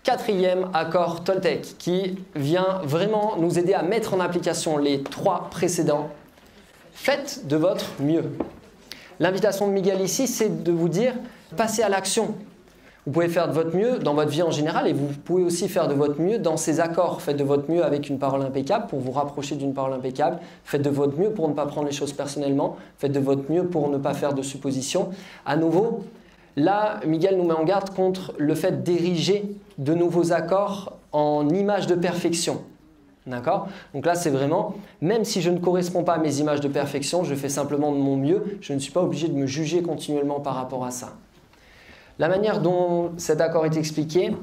quatrième accord Toltec qui vient vraiment nous aider à mettre en application les 3 précédents. Faites de votre mieux. L'invitation de Miguel ici, c'est de vous dire, passez à l'action. Vous pouvez faire de votre mieux dans votre vie en général et vous pouvez aussi faire de votre mieux dans ces accords. Faites de votre mieux avec une parole impeccable pour vous rapprocher d'une parole impeccable. Faites de votre mieux pour ne pas prendre les choses personnellement. Faites de votre mieux pour ne pas faire de suppositions. À nouveau, là, Miguel nous met en garde contre le fait d'ériger de nouveaux accords en images de perfection. D'accord? Donc là, c'est vraiment, même si je ne corresponds pas à mes images de perfection, je fais simplement de mon mieux. Je ne suis pas obligé de me juger continuellement par rapport à ça. La manière dont cet accord est expliqué,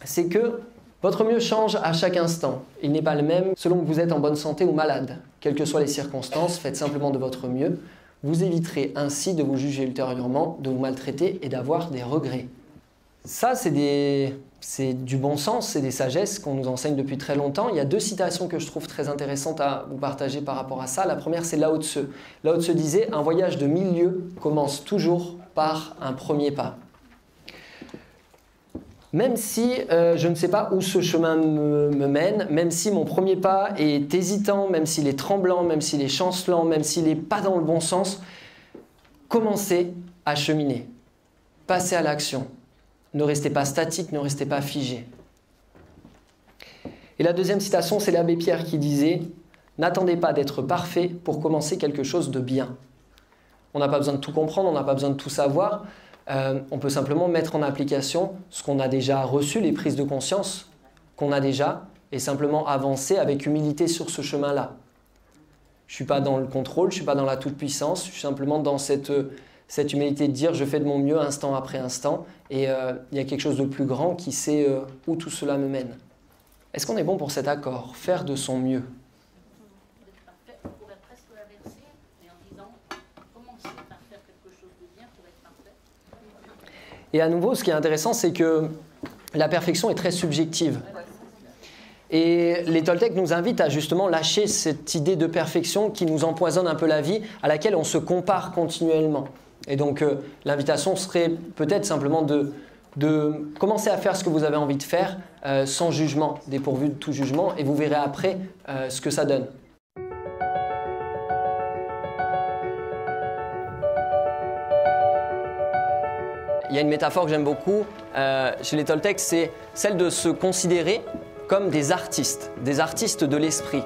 c'est que votre mieux change à chaque instant. Il n'est pas le même selon que vous êtes en bonne santé ou malade. Quelles que soient les circonstances, faites simplement de votre mieux. Vous éviterez ainsi de vous juger ultérieurement, de vous maltraiter et d'avoir des regrets. Ça, c'est du bon sens, c'est des sagesses qu'on nous enseigne depuis très longtemps. Il y a 2 citations que je trouve très intéressantes à vous partager par rapport à ça. La première, c'est Lao Tse. Lao Tse disait « Un voyage de 1000 lieues commence toujours par un premier pas ». Même si je ne sais pas où ce chemin me mène, même si mon premier pas est hésitant, même s'il est tremblant, même s'il est chancelant, même s'il n'est pas dans le bon sens, commencez à cheminer. Passez à l'action. Ne restez pas statique, ne restez pas figé. Et la deuxième citation, c'est l'abbé Pierre qui disait « N'attendez pas d'être parfait pour commencer quelque chose de bien ». On n'a pas besoin de tout comprendre, on n'a pas besoin de tout savoir. On peut simplement mettre en application ce qu'on a déjà reçu, les prises de conscience qu'on a déjà, et simplement avancer avec humilité sur ce chemin-là. Je ne suis pas dans le contrôle, je ne suis pas dans la toute-puissance, je suis simplement dans cette humilité de dire je fais de mon mieux instant après instant, et il y a quelque chose de plus grand qui sait où tout cela me mène. Est-ce qu'on est bon pour cet accord? Faire de son mieux. On pourrait presque l'inverser, mais en disant commencer par faire quelque chose de bien pour être parfait. Et à nouveau, ce qui est intéressant, c'est que la perfection est très subjective. Et les Toltecs nous invitent à justement lâcher cette idée de perfection qui nous empoisonne un peu la vie, à laquelle on se compare continuellement. Et donc l'invitation serait peut-être simplement de commencer à faire ce que vous avez envie de faire sans jugement, dépourvu de tout jugement, et vous verrez après ce que ça donne. Il y a une métaphore que j'aime beaucoup chez les Toltecs, c'est celle de se considérer comme des artistes de l'esprit.